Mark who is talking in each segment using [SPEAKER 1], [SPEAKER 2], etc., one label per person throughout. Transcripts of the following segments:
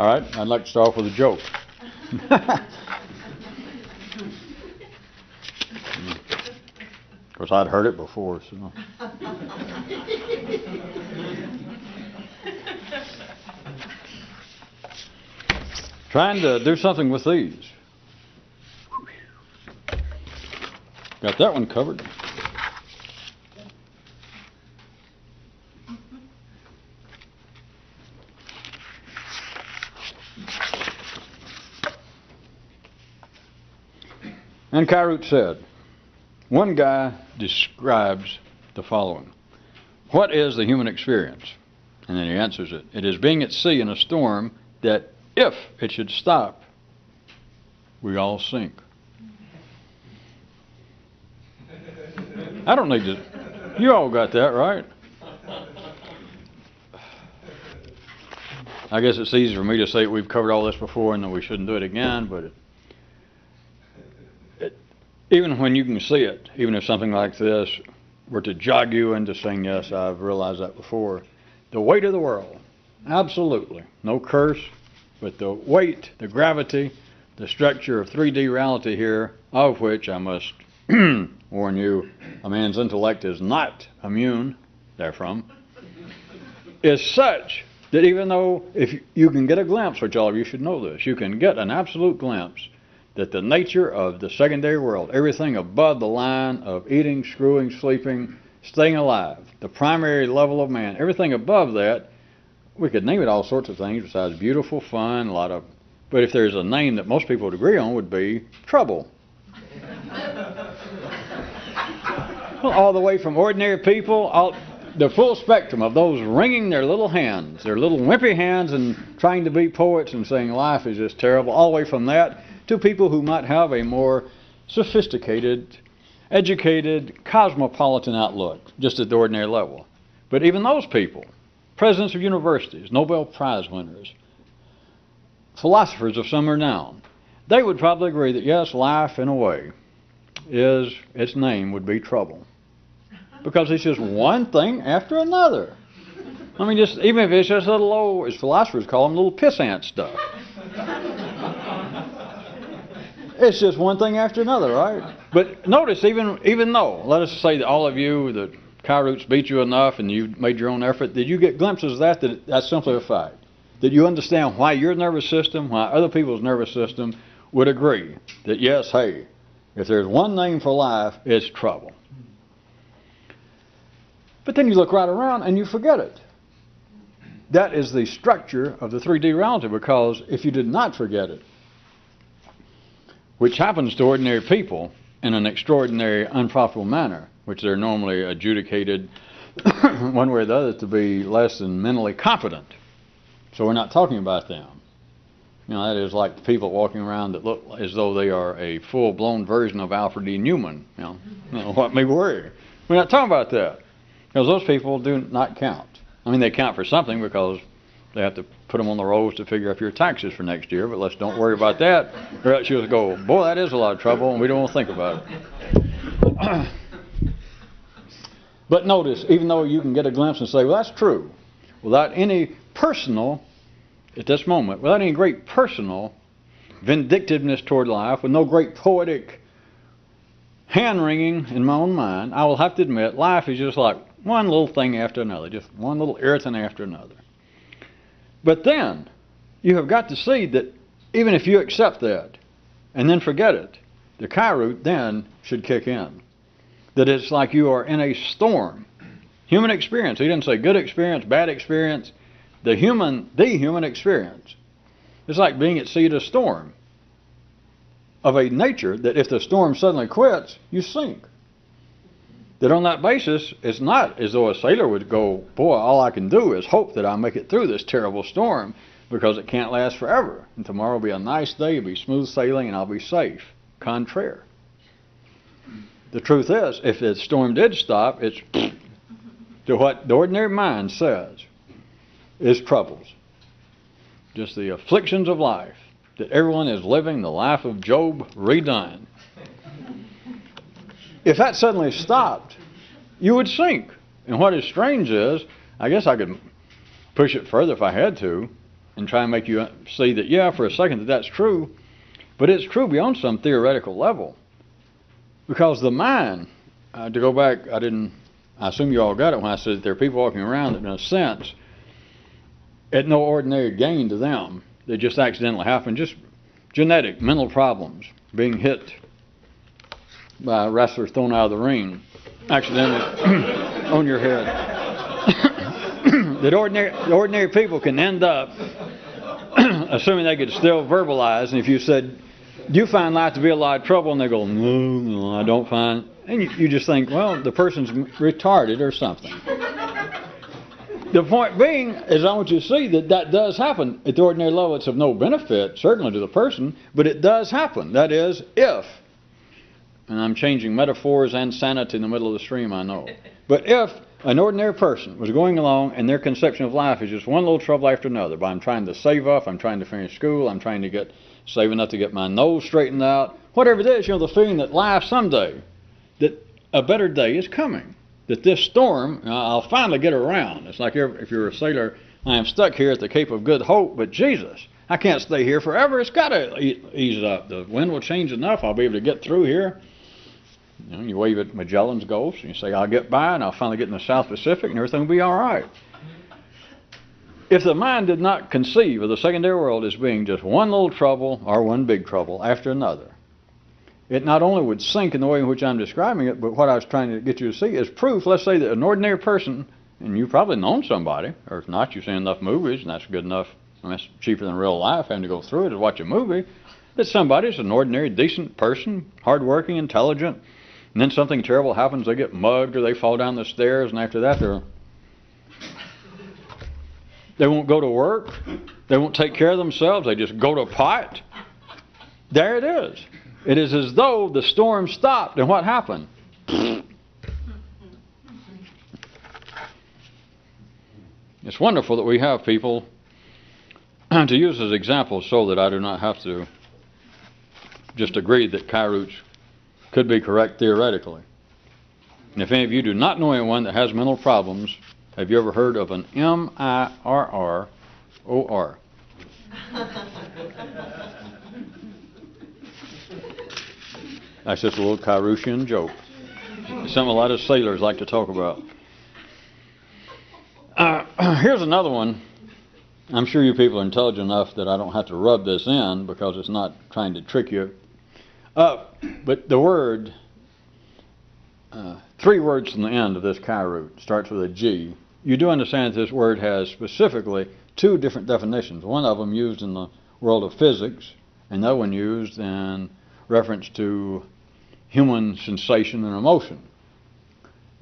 [SPEAKER 1] All right, I'd like to start off with a joke. Of course, I'd heard it before, so. Trying to do something with these. Got that one covered. And Kyroots said, one guy describes the following. What is the human experience? And then he answers it. It is being at sea in a storm that if it should stop, we all sink. I don't need to. You all got that, right? I guess it's easy for me to say we've covered all this before and that we shouldn't do it again, but even when you can see it, even if something like this were to jog you into saying, yes, I've realized that before, the weight of the world, absolutely, no curse, but the weight, the gravity, the structure of 3D reality here, of which I must warn you, a man's intellect is not immune therefrom, is such that even though if you can get a glimpse, which all of you should know this, you can get an absolute glimpse that the nature of the secondary world, everything above the line of eating, screwing, sleeping, staying alive, the primary level of man, everything above that, we could name it all sorts of things besides beautiful, fun, a lot of, but if there's a name that most people would agree on would be trouble. Well, all the way from ordinary people, the full spectrum of those wringing their little hands, their little wimpy hands and trying to be poets and saying life is just terrible, all the way from that to people who might have a more sophisticated, educated, cosmopolitan outlook, just at the ordinary level. But even those people, presidents of universities, Nobel Prize winners, philosophers of some renown, they would probably agree that yes, life in a way is, its name would be trouble. Because it's just one thing after another. I mean, just even if it's just a little old, as philosophers call them, little pissant stuff. It's just one thing after another, right? But notice, even though, let us say that all of you, the Kyroots beat you enough and you made your own effort, did you get glimpses of that that's simply a fact? That you understand why your nervous system, why other people's nervous system would agree that yes, hey, if there's one name for life, it's trouble. But then you look right around and you forget it. That is the structure of the 3D reality, because if you did not forget it, which happens to ordinary people in an extraordinary, unprofitable manner, which they're normally adjudicated one way or the other to be less than mentally competent. So we're not talking about them. You know, that is like the people walking around that look as though they are a full-blown version of Alfred E. Newman. You know what may worry. We're not talking about that, because those people do not count. I mean, they count for something because they have to put them on the rolls to figure out your taxes for next year, but let's don't worry about that, or else you'll go, boy, that is a lot of trouble, and we don't want to think about it. But notice, even though you can get a glimpse and say, well, that's true, without any personal, at this moment, without any great personal vindictiveness toward life, with no great poetic hand-wringing in my own mind, I will have to admit, life is just like one little thing after another, just one little irritant after another. But then, you have got to see that even if you accept that and then forget it, the Kyroot then should kick in. That it's like you are in a storm. Human experience. He didn't say good experience, bad experience. The human experience. It's like being at sea in a storm of a nature that if the storm suddenly quits, you sink. That on that basis, it's not as though a sailor would go, boy, all I can do is hope that I make it through this terrible storm, because it can't last forever. And tomorrow will be a nice day, it'll be smooth sailing, and I'll be safe. Contraire. The truth is, if the storm did stop, it's to what the ordinary mind says is troubles. Just the afflictions of life, that everyone is living the life of Job redone. If that suddenly stopped, you would sink. And what is strange is, I guess I could push it further if I had to, and try and make you see that, yeah, for a second that's true, but it's true beyond some theoretical level. Because the mind, to go back, I assume you all got it when I said that there are people walking around that, in a sense, at no ordinary gain to them. They just accidentally happen, just genetic mental problems, being hit by a wrestler thrown out of the ring, accidentally on your head. That ordinary people can end up, assuming they could still verbalize, and if you said, do you find life to be a lot of trouble? And they go, no, I don't find. And you just think, well, the person's retarded or something. The point being is I want you to see that does happen. At the ordinary level, it's of no benefit, certainly to the person, but it does happen. That is, if, and I'm changing metaphors and sanity in the middle of the stream, I know. But if an ordinary person was going along and their conception of life is just one little trouble after another, but I'm trying to save up, I'm trying to finish school, I'm trying to save enough to get my nose straightened out, whatever it is, the feeling that life someday, that a better day is coming, that this storm, I'll finally get around. It's like if you're a sailor, I am stuck here at the Cape of Good Hope, but Jesus, I can't stay here forever. It's got to ease up. The wind will change enough. I'll be able to get through here. You wave at Magellan's Ghost, and you say, I'll get by, and I'll finally get in the South Pacific, and everything will be all right. If the mind did not conceive of the secondary world as being just one little trouble or one big trouble after another, it not only would sink in the way in which I'm describing it, but what I was trying to get you to see is proof. Let's say that an ordinary person, and you've probably known somebody, or if not, you've seen enough movies, and that's good enough, and that's cheaper than real life, having to go through it to watch a movie, that somebody's an ordinary, decent person, hardworking, intelligent, and then something terrible happens, they get mugged, or they fall down the stairs, and after that they won't go to work, they won't take care of themselves, they just go to pot. There it is. It is as though the storm stopped, and what happened? It's wonderful that we have people to use as examples so that I do not have to just agree that Kyroots could be correct theoretically. And if any of you do not know anyone that has mental problems, have you ever heard of an MIRROR? That's just a little Kyrootian joke. It's something a lot of sailors like to talk about. Here's another one. I'm sure you people are intelligent enough that I don't have to rub this in because it's not trying to trick you. But the word, 3 words from the end of this Kyroot starts with a G. You do understand that this word has specifically 2 different definitions. One of them used in the world of physics, and the other one used in reference to human sensation and emotion.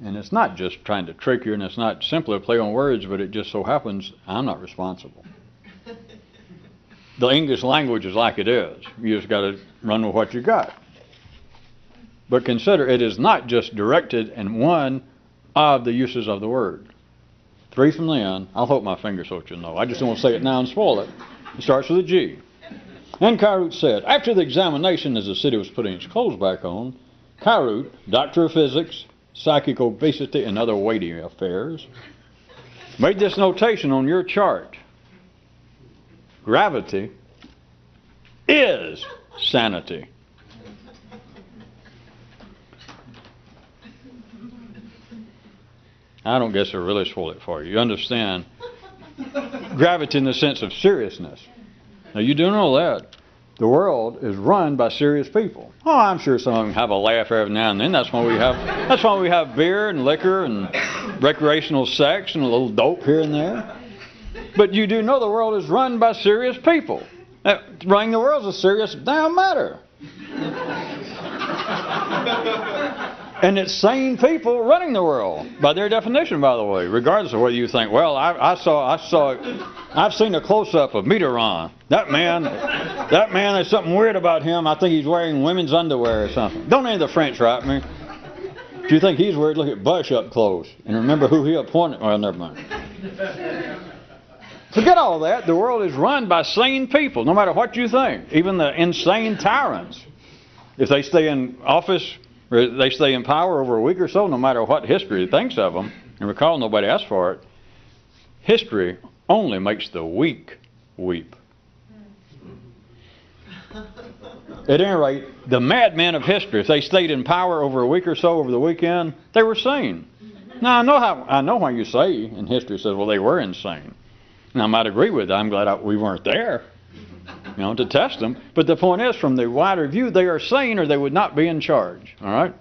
[SPEAKER 1] And it's not just trying to trick you, and it's not simply a play on words, but it just so happens I'm not responsible. The English language is like it is. You just got to run with what you got. But consider, it is not just directed in one of the uses of the word. 3 from the end. I'll hold my finger so that you know. I just don't want to say it now and spoil it. It starts with a G. And Kyroots said, after the examination as the city was putting its clothes back on, Kyroot, doctor of physics, psychic obesity, and other weighty affairs, made this notation on your chart. Gravity is sanity. I don't guess I really spoil it for you. You understand gravity in the sense of seriousness. Now you do know that the world is run by serious people. Oh, I'm sure some of them have a laugh every now and then. That's why we have beer and liquor and recreational sex and a little dope here and there. But you do know the world is run by serious people. Running the world is a serious damn matter. And it's sane people running the world, by their definition, by the way, regardless of whether you think, well, I've seen a close-up of Mitterrand. That man, there's something weird about him. I think he's wearing women's underwear or something. Don't any of the French write me. If you think he's weird, look at Bush up close. And remember who he appointed. Well, never mind. Forget all that. The world is run by sane people, no matter what you think. Even the insane tyrants. If they stay in office, or they stay in power over a week or so, no matter what history thinks of them, and recall nobody asked for it, history only makes the weak weep. At any rate, the madmen of history, if they stayed in power over a week or so over the weekend, they were sane. Now, I know why you say in history says, well, they were insane. And I might agree with that. I'm glad we weren't there, to test them. But the point is, from the wider view, they are sane or they would not be in charge. All right?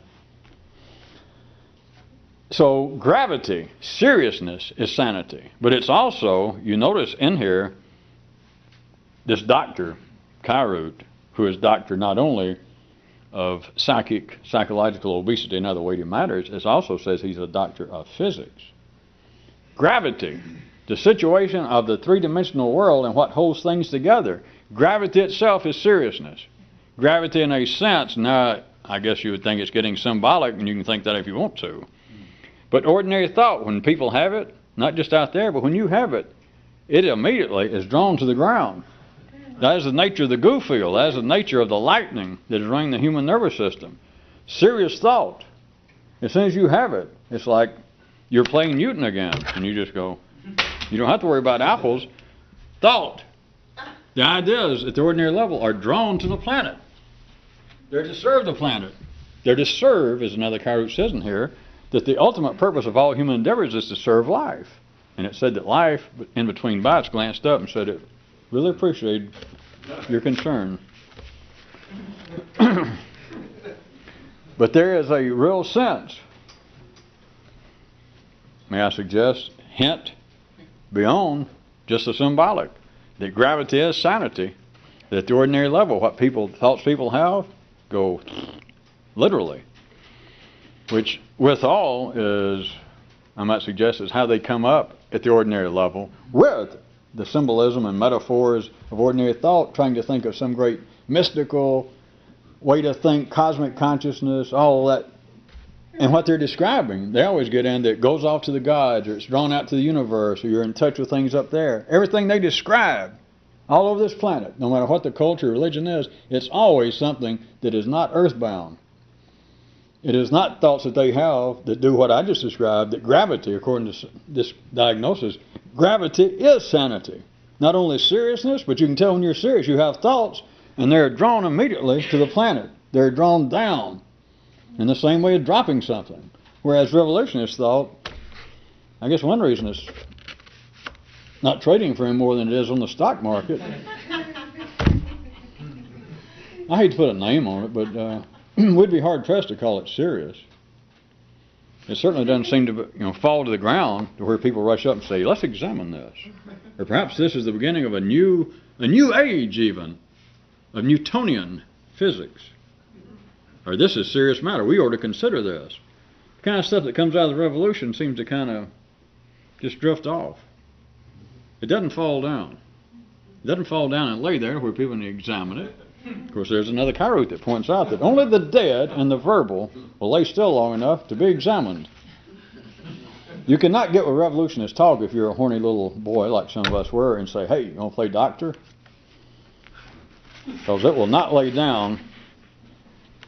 [SPEAKER 1] So gravity, seriousness is sanity. But it's also, you notice in here, this Dr. Kyroots, who is doctor not only of psychological obesity and other weighty matters, it also says he's a doctor of physics. Gravity, the situation of the three-dimensional world and what holds things together. Gravity itself is seriousness. Gravity in a sense, now I guess you would think it's getting symbolic, and you can think that if you want to. But ordinary thought, when people have it, not just out there, but when you have it, it immediately is drawn to the ground. That is the nature of the goo field. That is the nature of the lightning that is running the human nervous system. Serious thought. As soon as you have it, it's like you're playing Newton again. And you just go, you don't have to worry about apples. Thought. The ideas at the ordinary level are drawn to the planet. They're to serve the planet. They're to serve, as another Kyroots says in here, that the ultimate purpose of all human endeavors is to serve life. And it said that life, in between bites, glanced up and said it really appreciate your concern. But there is a real sense, may I suggest, hint beyond just the symbolic, that gravity is sanity, that at the ordinary level, what thoughts people have go literally, which withal is, I might suggest, is how they come up at the ordinary level with the symbolism and metaphors of ordinary thought, trying to think of some great mystical way to think, cosmic consciousness, all of that. And what they're describing, they always get in that it goes off to the gods, or it's drawn out to the universe, or you're in touch with things up there. Everything they describe all over this planet, no matter what the culture or religion is, it's always something that is not earthbound. It is not thoughts that they have that do what I just described, that gravity, according to this diagnosis, gravity is sanity. Not only seriousness, but you can tell when you're serious, you have thoughts, and they're drawn immediately to the planet. They're drawn down in the same way of dropping something. Whereas revolutionists thought, I guess one reason is not trading for any more than it is on the stock market. I hate to put a name on it, but we'd be hard-pressed to call it serious. It certainly doesn't seem to fall to the ground to where people rush up and say, let's examine this. Or perhaps this is the beginning of a new age even, of Newtonian physics. Or this is a serious matter. We ought to consider this. The kind of stuff that comes out of the revolution seems to kind of just drift off. It doesn't fall down. It doesn't fall down and lay there where people need to examine it. Of course, there's another Kyroots that points out that only the dead and the verbal will lay still long enough to be examined. You cannot get with revolutionists talk if you're a horny little boy like some of us were and say, hey, you want to play doctor? Because it will not lay down,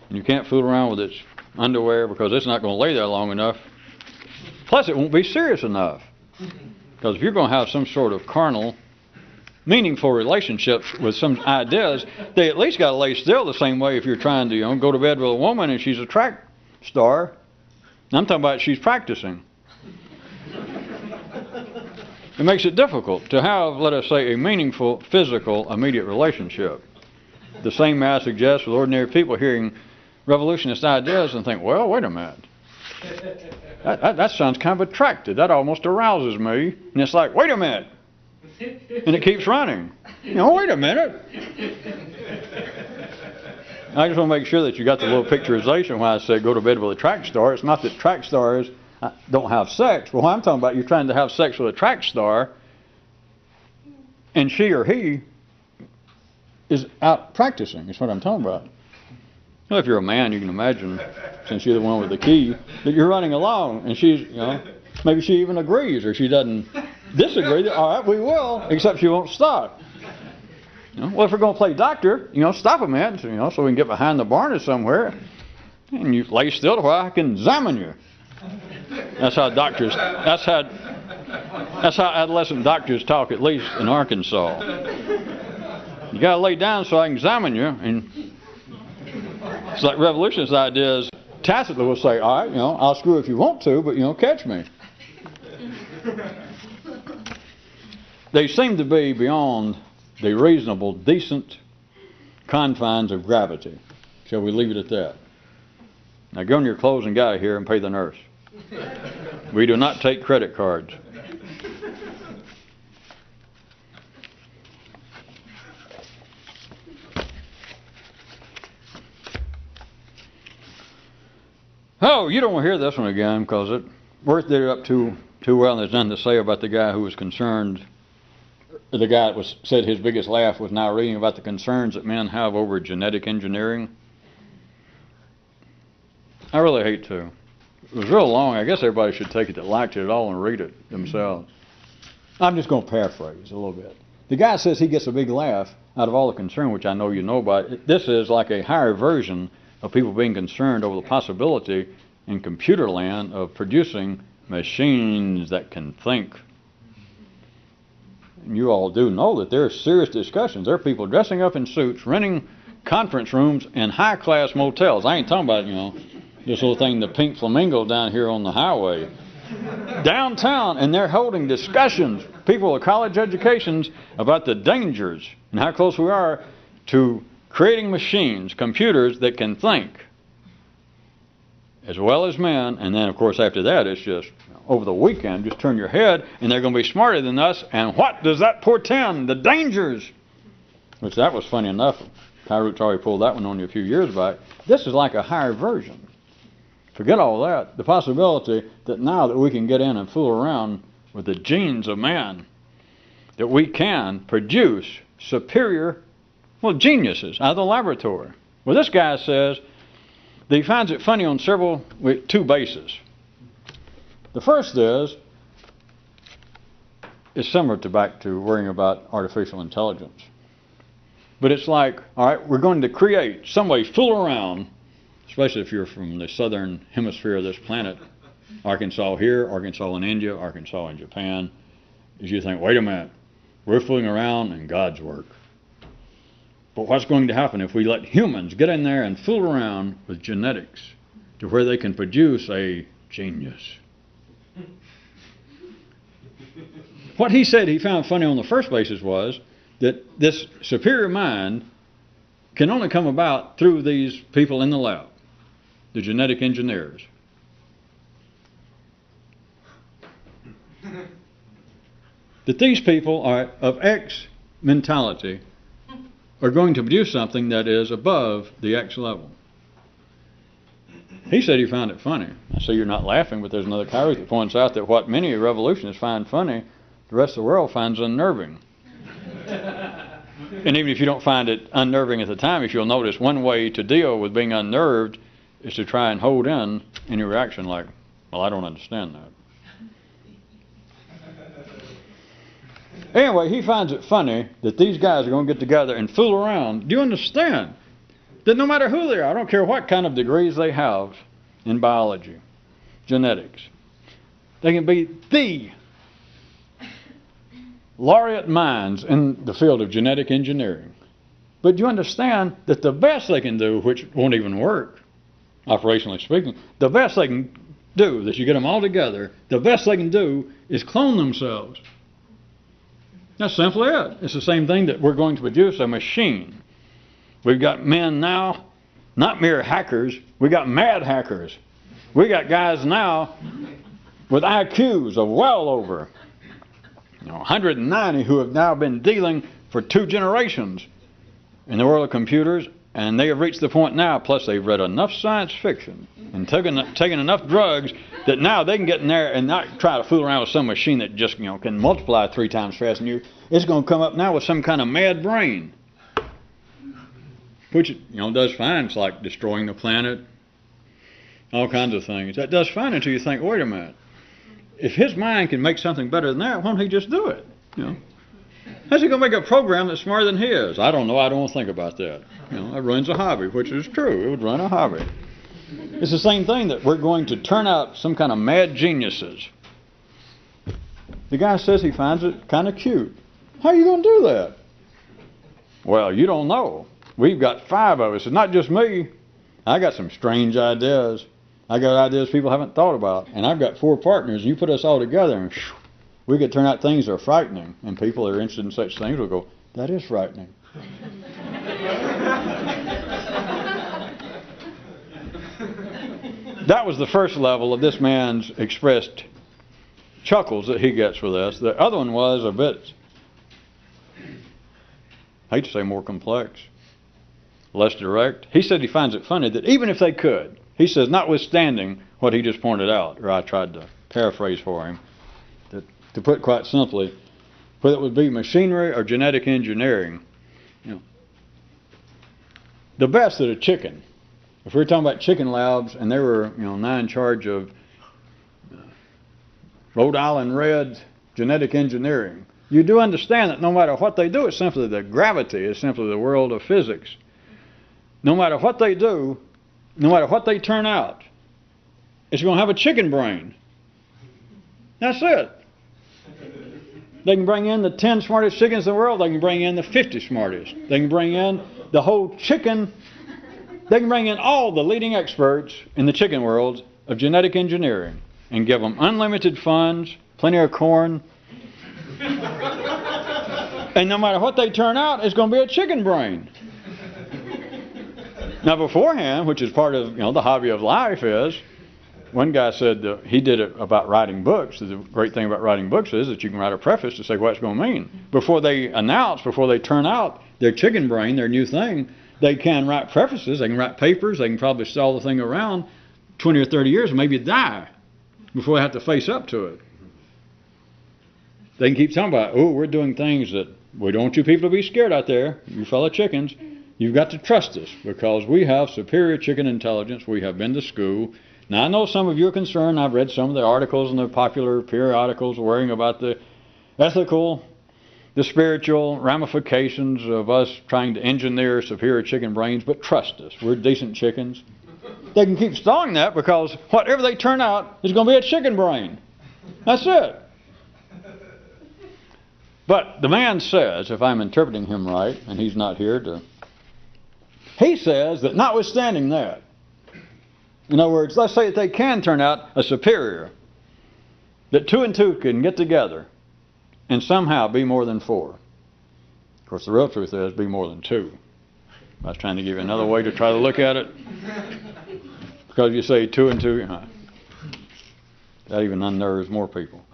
[SPEAKER 1] and you can't fool around with its underwear because it's not going to lay there long enough. Plus, it won't be serious enough. Because if you're going to have some sort of carnal, meaningful relationships with some ideas, they at least got to lay still the same way if you're trying to go to bed with a woman and she's a track star. I'm talking about she's practicing. It makes it difficult to have, let us say, a meaningful, physical, immediate relationship. The same may I suggest with ordinary people hearing revolutionist ideas and think, well, wait a minute. That sounds kind of attractive. That almost arouses me. And it's like, wait a minute. And it keeps running. Wait a minute. I just want to make sure that you got the little picturization when I say go to bed with a track star. It's not that track stars don't have sex. But what I'm talking about, you're trying to have sex with a track star, and she or he is out practicing. That's what I'm talking about. Well, if you're a man, you can imagine, since you're the one with the key, that you're running along, and she's, maybe she even agrees, or she doesn't disagree. All right, we will, except she won't stop. Well, if we're going to play doctor, stop a minute, so we can get behind the barn or somewhere, and you lay still to where I can examine you. That's how doctors. That's how adolescent doctors talk, at least in Arkansas. You got to lay down so I can examine you. And it's like revolutionist ideas. Tacitly will say, all right, I'll screw if you want to, but, catch me. They seem to be beyond the reasonable, decent confines of gravity. Shall we leave it at that? Now go in your clothes and get out of here and pay the nurse. We do not take credit cards. Oh, you don't want to hear this one again because Worth did it up too well, and there's nothing to say about the guy who was concerned. The guy that said his biggest laugh was now reading about the concerns that men have over genetic engineering. I really hate to. It was real long. I guess everybody should take it that liked it at all and read it themselves. I'm just going to paraphrase a little bit. The guy says he gets a big laugh out of all the concern, which I know you know about. This is like a higher version of people being concerned over the possibility in computer land of producing machines that can think. And you all do know that there are serious discussions. There are people dressing up in suits, renting conference rooms in high-class motels. I ain't talking about, this little thing, the Pink Flamingo down here on the highway. Downtown, and they're holding discussions, people with college educations, about the dangers and how close we are to creating machines, computers that can think, as well as men. And then, of course, after that, it's just over the weekend, just turn your head, and they're going to be smarter than us. And what does that portend? The dangers. Which that was funny enough. Kyroots already pulled that one on you a few years back. This is like a higher version. Forget all that. The possibility that now that we can get in and fool around with the genes of man, that we can produce superior, geniuses out of the laboratory. Well, this guy says that he finds it funny on two bases. The first is similar back to worrying about artificial intelligence. But it's like, all right, we're going to create, some way, fool around, especially if you're from the southern hemisphere of this planet, Arkansas here, Arkansas in India, Arkansas in Japan, is you think, wait a minute, we're fooling around in God's work. But what's going to happen if we let humans get in there and fool around with genetics to where they can produce a genius? What he said he found funny on the first basis was that this superior mind can only come about through these people in the lab, the genetic engineers. That these people are of X mentality are going to produce something that is above the X level. He said he found it funny. I see you're not laughing, but there's another Kyroots that points out that what many revolutionists find funny, the rest of the world finds unnerving. And even if you don't find it unnerving at the time, if you'll notice, one way to deal with being unnerved is to try and hold in any reaction like, well, I don't understand that. Anyway, he finds it funny that these guys are going to get together and fool around. Do you understand that no matter who they are, I don't care what kind of degrees they have in biology, genetics, they can be the laureate minds in the field of genetic engineering. But do you understand that the best they can do, which won't even work, operationally speaking, the best they can do, that you get them all together, the best they can do is clone themselves. That's simply it. It's the same thing that we're going to produce a machine. We've got men now, not mere hackers, we got mad hackers. We got guys now with IQs of well over 190 who have now been dealing for 2 generations in the world of computers, and they have reached the point now, plus they've read enough science fiction and taken enough drugs that now they can get in there and not try to fool around with some machine that just can multiply 3 times faster than you. It's going to come up now with some kind of mad brain, which does fine. It's like destroying the planet, all kinds of things. That does fine until you think, wait a minute, if his mind can make something better than that, why don't he just do it? How's he going to make a program that's smarter than his? I don't know. I don't want to think about that. That ruins a hobby, which is true. It would run a hobby. It's the same thing that we're going to turn out some kind of mad geniuses. The guy says he finds it kind of cute. How are you going to do that? Well, you don't know. We've got 5 of us. It's not just me. I got some strange ideas. I got ideas people haven't thought about. And I've got 4 partners. You put us all together and we could turn out things that are frightening. And people that are interested in such things will go, that is frightening. That was the first level of this man's expressed chuckles that he gets with us. The other one was a bit, I hate to say more complex, less direct. He said he finds it funny that even if they could, he says, notwithstanding what he just pointed out, or I tried to paraphrase for him, that, to put it quite simply, whether it would be machinery or genetic engineering, the best at a chicken, if we were talking about chicken labs and they were, now in charge of Rhode Island Red genetic engineering, you do understand that no matter what they do, it's simply the gravity, it's simply the world of physics. No matter what they do, no matter what they turn out, it's going to have a chicken brain. That's it. They can bring in the 10 smartest chickens in the world. They can bring in the 50 smartest. They can bring in the whole chicken. They can bring in all the leading experts in the chicken world of genetic engineering and give them unlimited funds, plenty of corn. And no matter what they turn out, it's going to be a chicken brain. Now beforehand, which is part of the hobby of life, is one guy said he did it about writing books. The great thing about writing books is that you can write a preface to say what it's going to mean. Before they announce, before they turn out their chicken brain, their new thing, they can write prefaces, they can write papers, they can probably stall the thing around 20 or 30 years and maybe die before they have to face up to it. They can keep talking about, we're doing things that we don't want you people to be scared out there, you fellow chickens. You've got to trust us because we have superior chicken intelligence. We have been to school. Now, I know some of you are concerned. I've read some of the articles in the popular periodicals worrying about the ethical, the spiritual ramifications of us trying to engineer superior chicken brains, but trust us. We're decent chickens. They can keep stalling that because whatever they turn out is going to be a chicken brain. That's it. But the man says, if I'm interpreting him right, and he's not here to... He says that notwithstanding that, in other words, let's say that they can turn out a superior, that 2 and 2 can get together and somehow be more than 4. Of course, the real truth is be more than 2. I was trying to give you another way to try to look at it. Because you say 2 and 2, that even unnerves more people.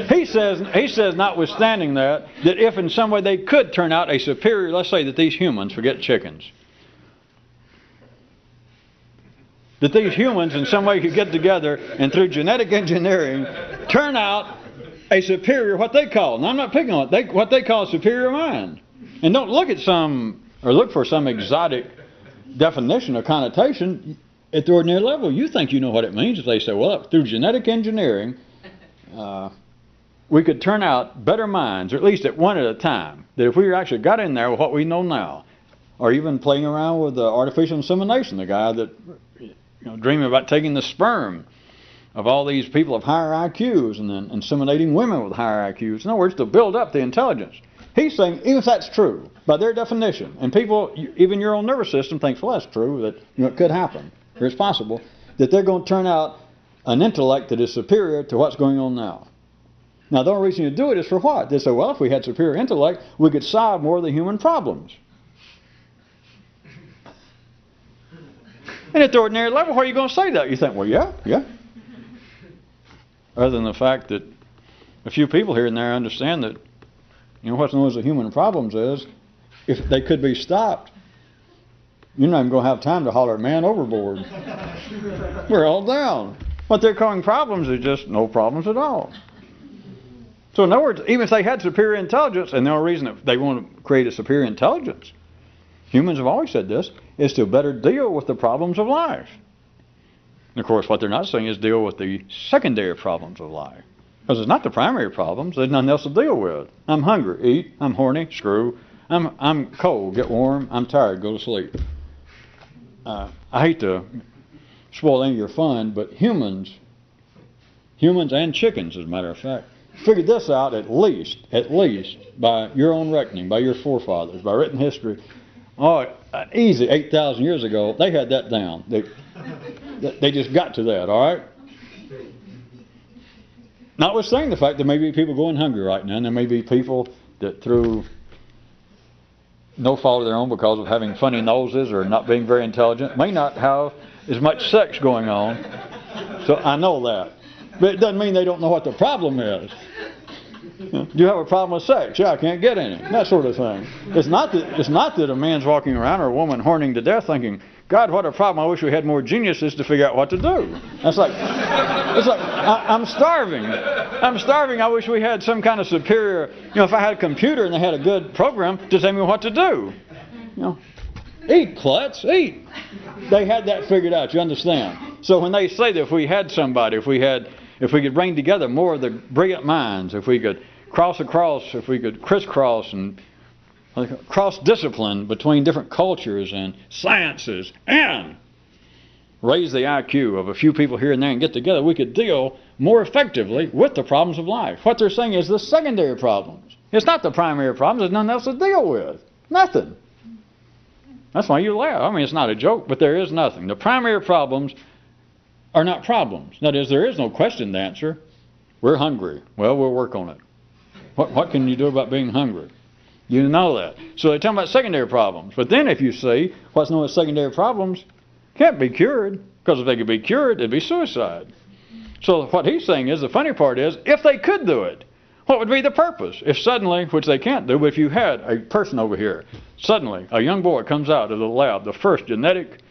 [SPEAKER 1] He says, notwithstanding that if in some way they could turn out a superior, let's say that these humans, forget chickens, that these humans in some way could get together and through genetic engineering turn out a superior, what they call, and I'm not picking on it, what they call a superior mind. And don't look at look for some exotic definition or connotation. At the ordinary level, you think you know what it means if they say, well, through genetic engineering, we could turn out better minds, or at least at one at a time. That if we actually got in there with what we know now, or even playing around with artificial insemination, the guy that dreaming about taking the sperm of all these people of higher IQs and then inseminating women with higher IQs. In other words, to build up the intelligence. He's saying, even if that's true, by their definition, and people, even your own nervous system thinks, well, that's true, that it could happen, or it's possible, that they're going to turn out an intellect that is superior to what's going on now. Now, the only reason you do it is for what? They say, well, if we had superior intellect, we could solve more of the human problems. And at the ordinary level, where are you going to say that? You think, well, yeah. Other than the fact that a few people here and there understand that, what's known as the human problems is, if they could be stopped, you're not even going to have time to holler, man overboard. We're all down. What they're calling problems is just no problems at all. So in other words, even if they had superior intelligence, and the only reason that they want to create a superior intelligence, humans have always said this, is to better deal with the problems of life. And of course, what they're not saying is deal with the secondary problems of life. Because it's not the primary problems. There's nothing else to deal with. I'm hungry, eat. I'm horny, screw. I'm cold, get warm. I'm tired, go to sleep. I hate to spoil any of your fun, but humans and chickens, as a matter of fact, figured this out at least by your own reckoning, by your forefathers, by written history. Oh, easy 8,000 years ago, they had that down. They just got to that, all right? Notwithstanding the fact there may be people going hungry right now, and there may be people that through no fault of their own because of having funny noses or not being very intelligent may not have as much sex going on. So I know that. But it doesn't mean they don't know what the problem is. Do you have a problem with sex? Yeah, I can't get any. That sort of thing. It's not that a man's walking around or a woman horning to death thinking, God, what a problem. I wish we had more geniuses to figure out what to do. It's like I'm starving. I wish we had some kind of superior, if I had a computer and they had a good program to tell me what to do. Eat, klutz, eat. They had that figured out, you understand? So when they say that if we had somebody, if we could bring together more of the brilliant minds, if we could if we could crisscross and cross-discipline between different cultures and sciences and raise the IQ of a few people here and there and get together, we could deal more effectively with the problems of life. What they're saying is the secondary problems. It's not the primary problems. There's nothing else to deal with. Nothing. That's why you laugh. I mean, it's not a joke, but there is nothing. The primary problems are not problems. That is, there is no question to answer. We're hungry. Well, we'll work on it. What can you do about being hungry? You know that. So they're talking about secondary problems. But then if you see what's known as secondary problems can't be cured, because if they could be cured, it'd be suicide. So what he's saying is, the funny part is, if they could do it, what would be the purpose? If suddenly, which they can't do, but if you had a person over here, suddenly a young boy comes out of the lab, the first genetic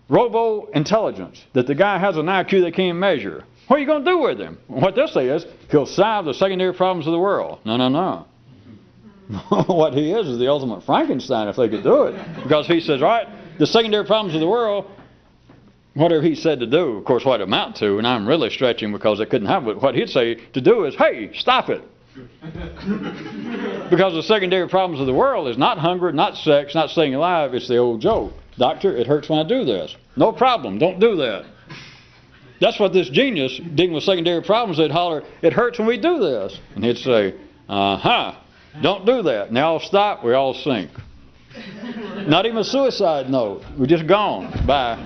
[SPEAKER 1] robo-intelligence, that the guy has an IQ they can't measure, what are you going to do with him? What they'll say is, he'll solve the secondary problems of the world. No. What he is the ultimate Frankenstein if they could do it. Because he says, all right, the secondary problems of the world, whatever he said to do, of course, what it amount to, and I'm really stretching because they couldn't have it, what he'd say to do is, hey, stop it. Because the secondary problems of the world is not hunger, not sex, not staying alive. It's the old joke. Doctor, it hurts when I do this. No problem, don't do that. That's what this genius, dealing with secondary problems, they'd holler, it hurts when we do this. And he'd say, don't do that. Now stop, we all sink. Not even a suicide note. We're just gone. Bye.